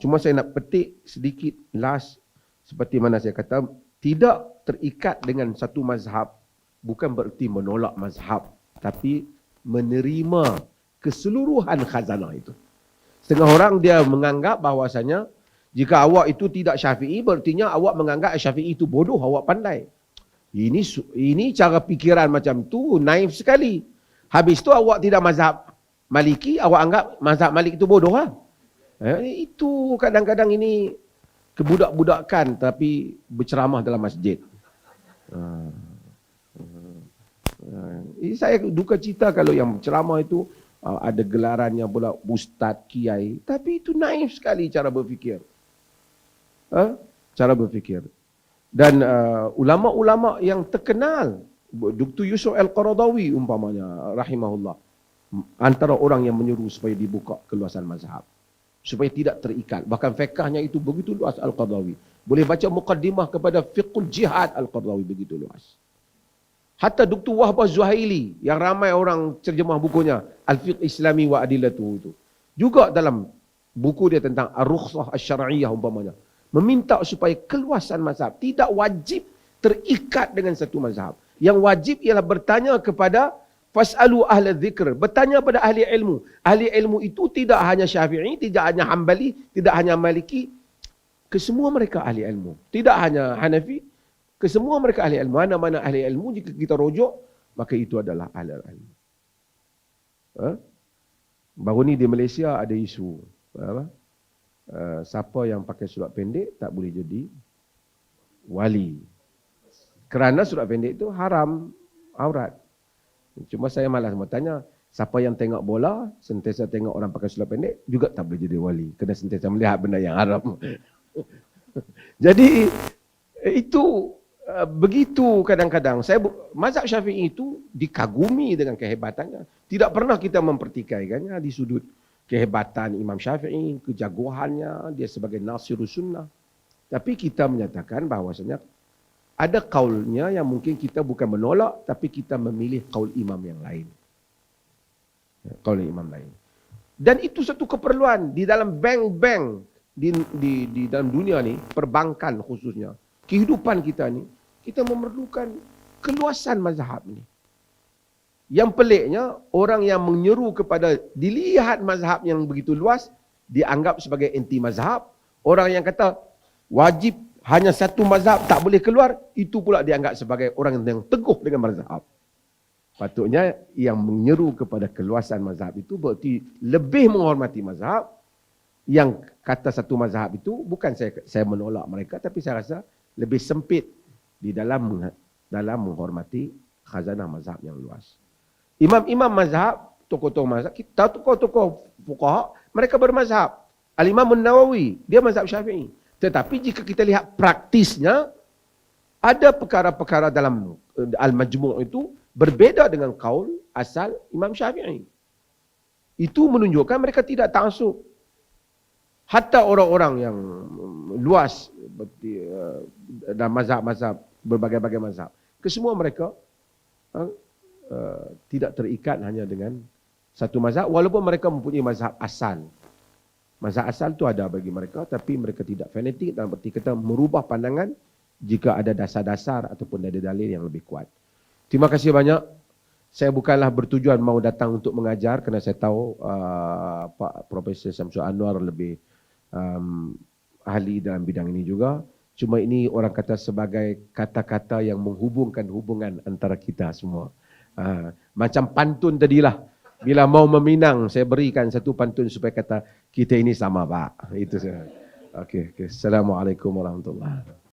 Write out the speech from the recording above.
Cuma saya nak petik sedikit last, seperti mana saya kata, tidak terikat dengan satu mazhab bukan bererti menolak mazhab, tapi menerima keseluruhan khazanah itu. Setengah orang dia menganggap bahawasanya jika awak itu tidak Syafi'i, berartinya awak menganggap Syafi'i itu bodoh, awak pandai. Ini cara fikiran macam tu naif sekali. Habis tu awak tidak mazhab Maliki, awak anggap mazhab Malik itu bodoh lah. Itu kadang-kadang ini kebudak-budakan tapi berceramah dalam masjid. Saya duka cita kalau yang ceramah itu ada gelarannya pula ustaz, kiai. Tapi itu naif sekali cara berfikir. Cara berfikir. Dan ulama-ulama yang terkenal, Dr. Yusuf Al-Qaradawi umpamanya, rahimahullah, antara orang yang menyuruh supaya dibuka keluasan mazhab, supaya tidak terikat. Bahkan fiqhnya itu begitu luas Al-Qaradawi. Boleh baca muqaddimah kepada fiqhul jihad Al-Qaradawi, begitu luas. Hatta Dr. Wahbah Zuhaili, yang ramai orang terjemah bukunya, Al-Fiqh Islami wa Adilatu itu, juga dalam buku dia tentang Ar-Rukhsah Asy-Syar'iyyah umpamanya, meminta supaya keluasan mazhab tidak wajib terikat dengan satu mazhab. Yang wajib ialah bertanya kepada fas'alu ahla dzikr, bertanya pada ahli ilmu. Ahli ilmu itu tidak hanya Syafi'i, tidak hanya Hambali, tidak hanya Maliki, kesemua mereka ahli ilmu. Tidak hanya Hanafi, kesemua mereka ahli ilmu. Mana-mana ahli ilmu, jika kita rujuk, maka itu adalah ahli ilmu. Baru ni di Malaysia ada isu, siapa yang pakai surat pendek tak boleh jadi wali. Kerana surat pendek itu haram, aurat. Cuma saya malas bertanya, siapa yang tengok bola, sentiasa tengok orang pakai surat pendek, juga tak boleh jadi wali. Kena sentiasa melihat benda yang haram. Jadi, itu begitu kadang-kadang. Mazhab Syafi'i itu dikagumi dengan kehebatannya. Tidak pernah kita mempertikaikannya di sudut kehebatan Imam Syafi'i, kejagoannya, dia sebagai nasirus sunnah. Tapi kita menyatakan bahawasanya ada kaulnya yang mungkin kita bukan menolak, tapi kita memilih kaul imam yang lain. Kaul imam lain. Dan itu satu keperluan di dalam bank-bank di dalam dunia ni, perbankan khususnya, kehidupan kita ni, kita memerlukan keluasan mazhab ni. Yang peliknya, orang yang menyeru kepada dilihat mazhab yang begitu luas, dianggap sebagai anti mazhab. Orang yang kata wajib hanya satu mazhab tak boleh keluar, itu pula dianggap sebagai orang yang teguh dengan mazhab. Patutnya yang menyeru kepada keluasan mazhab itu berarti lebih menghormati mazhab. Yang kata satu mazhab itu, bukan saya menolak mereka, tapi saya rasa lebih sempit di dalam menghormati khazanah mazhab yang luas. Imam-imam mazhab, tokoh-tokoh mazhab, kita tokoh-tokoh fuqaha, mereka bermazhab. Al-Imam An-Nawawi, dia mazhab Syafi'i. Tetapi jika kita lihat praktisnya, ada perkara-perkara dalam Al-Majmu' itu berbeda dengan kaul asal Imam Syafi'i. Itu menunjukkan mereka tidak ta'assub. Hatta orang-orang yang luas dalam mazhab-mazhab, berbagai-bagai mazhab, kesemua mereka tidak terikat hanya dengan satu mazhab, walaupun mereka mempunyai mazhab asal. Mazhab asal itu ada bagi mereka, tapi mereka tidak fanatik dalam arti kata merubah pandangan jika ada dasar-dasar ataupun ada dalil yang lebih kuat. Terima kasih banyak. Saya bukanlah bertujuan mau datang untuk mengajar, kerana saya tahu Pak Profesor Syamsul Anwar lebih ahli dalam bidang ini juga. Cuma ini orang kata sebagai kata-kata yang menghubungkan hubungan antara kita semua. Macam pantun tadilah. Bila mau meminang, saya berikan satu pantun supaya kata kita ini sama, Pak. Itu saja. Okey. Assalamualaikum warahmatullahi wabarakatuh.